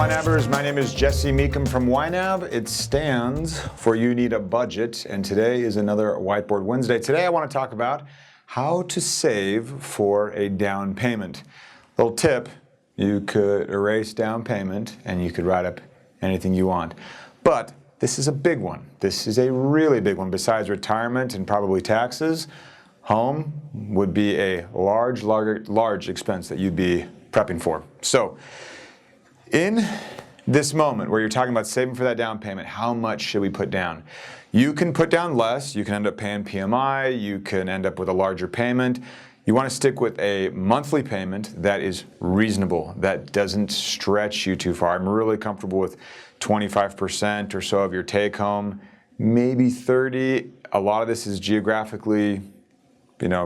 YNABers, my name is Jesse Meekum from YNAB. It stands for You Need a Budget, and today is another Whiteboard Wednesday. Today I want to talk about how to save for a down payment. Little tip, you could erase down payment and you could write up anything you want. But this is a big one. This is a really big one. Besides retirement and probably taxes, home would be a large expense that you'd be prepping for. So, in this moment where you're talking about saving for that down payment, how much should we put down? You can put down less. You can end up paying PMI. You can end up with a larger payment. You want to stick with a monthly payment that is reasonable, that doesn't stretch you too far. I'm really comfortable with 25% or so of your take home, maybe 30. A lot of this is geographically,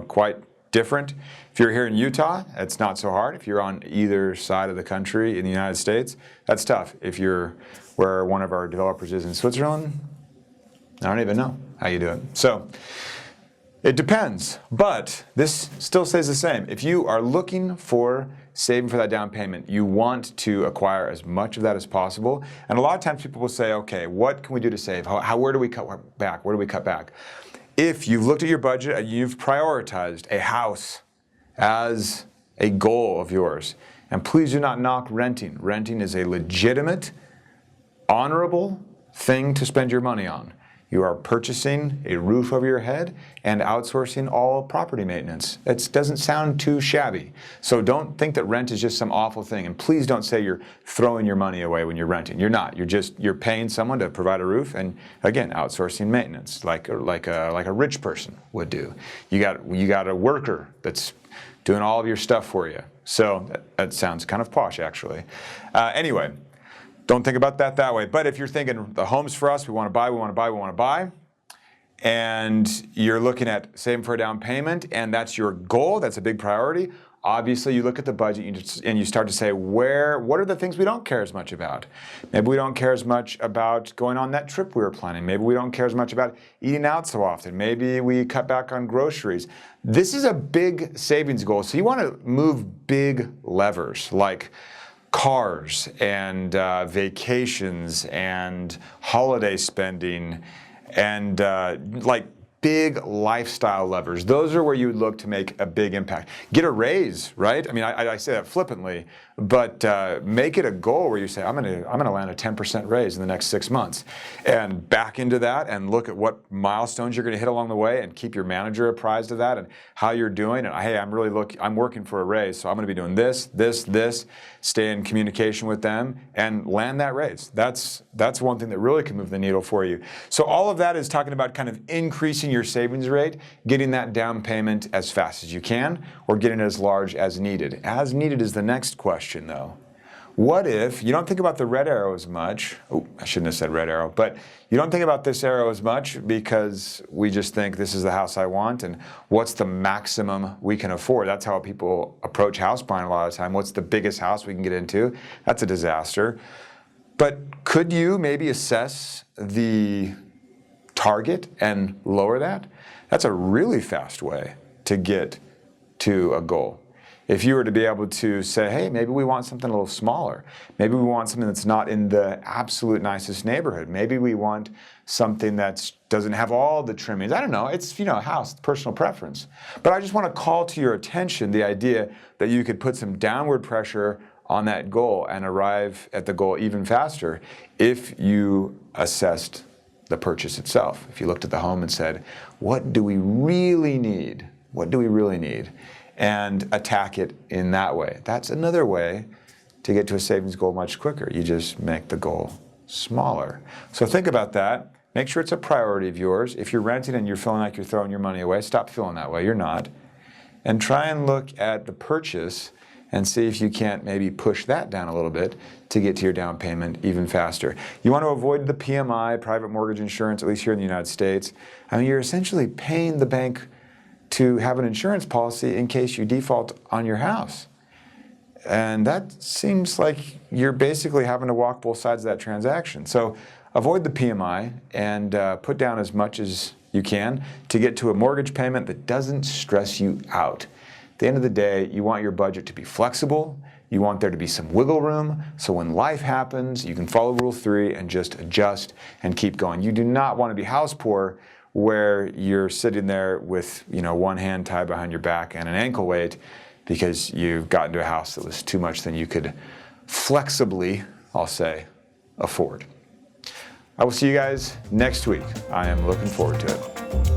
quite different. If you're here in Utah, it's not so hard. If you're on either side of the country in the United States, that's tough. If you're where one of our developers is in Switzerland, I don't even know how you do it. So it depends, but this still stays the same. If you are looking for saving for that down payment, you want to acquire as much of that as possible. And a lot of times people will say, okay, what can we do to save? Where do we cut back? Where do we cut back? If you've looked at your budget and you've prioritized a house as a goal of yours, and please do not knock renting. Renting is a legitimate, honorable thing to spend your money on. You are purchasing a roof over your head and outsourcing all property maintenance. It doesn't sound too shabby. So don't think that rent is just some awful thing. And please don't say you're throwing your money away when you're renting. You're not. You're paying someone to provide a roof and, again, outsourcing maintenance like a rich person would do. You got a worker that's doing all of your stuff for you. So that sounds kind of posh, actually. Anyway. Don't think about that way. But if you're thinking the home's for us, we want to buy, and you're looking at saving for a down payment, and that's your goal, that's a big priority, obviously you look at the budget and you start to say, what are the things we don't care as much about? Maybe we don't care as much about going on that trip we were planning. Maybe we don't care as much about eating out so often. Maybe we cut back on groceries. This is a big savings goal. So you want to move big levers like cars and vacations and holiday spending and like big lifestyle levers. Those are where you would look to make a big impact. Get a raise, right? I mean, I say that flippantly, but make it a goal where you say, I'm gonna land a 10% raise in the next 6 months, and back into that and look at what milestones you're gonna hit along the way and keep your manager apprised of that and how you're doing. And hey, I'm working for a raise, so I'm gonna be doing this. Stay in communication with them and land that raise. That's one thing that really can move the needle for you. So all of that is talking about kind of increasing your savings rate, getting that down payment as fast as you can, or getting it as large as needed. As needed is the next question, though. What if you don't think about the red arrow as much? Oh, I shouldn't have said red arrow, but you don't think about this arrow as much because we just think this is the house I want and what's the maximum we can afford. That's how people approach house buying a lot of the time. What's the biggest house we can get into? That's a disaster. But could you maybe assess the target and lower that? That's a really fast way to get to a goal. If you were to be able to say, hey, maybe we want something a little smaller. Maybe we want something that's not in the absolute nicest neighborhood. Maybe we want something that doesn't have all the trimmings. I don't know. It's, house, personal preference. But I just want to call to your attention the idea that you could put some downward pressure on that goal and arrive at the goal even faster if you assessed the purchase itself. If you looked at the home and said, what do we really need? What do we really need? And attack it in that way. That's another way to get to a savings goal much quicker. You just make the goal smaller. So think about that. Make sure it's a priority of yours. If you're renting and you're feeling like you're throwing your money away, stop feeling that way. You're not. And try and look at the purchase and see if you can't maybe push that down a little bit to get to your down payment even faster. You want to avoid the PMI, private mortgage insurance, at least here in the United States. I mean, you're essentially paying the bank to have an insurance policy in case you default on your house. And that seems like you're basically having to walk both sides of that transaction. So avoid the PMI and put down as much as you can to get to a mortgage payment that doesn't stress you out. At the end of the day, you want your budget to be flexible, You want there to be some wiggle room, so when life happens, you can follow Rule 3 and just adjust and keep going. You do not want to be house poor where you're sitting there with, one hand tied behind your back and an ankle weight because you've gotten to a house that was too much than you could flexibly, I'll say, afford. I will see you guys next week. I am looking forward to it.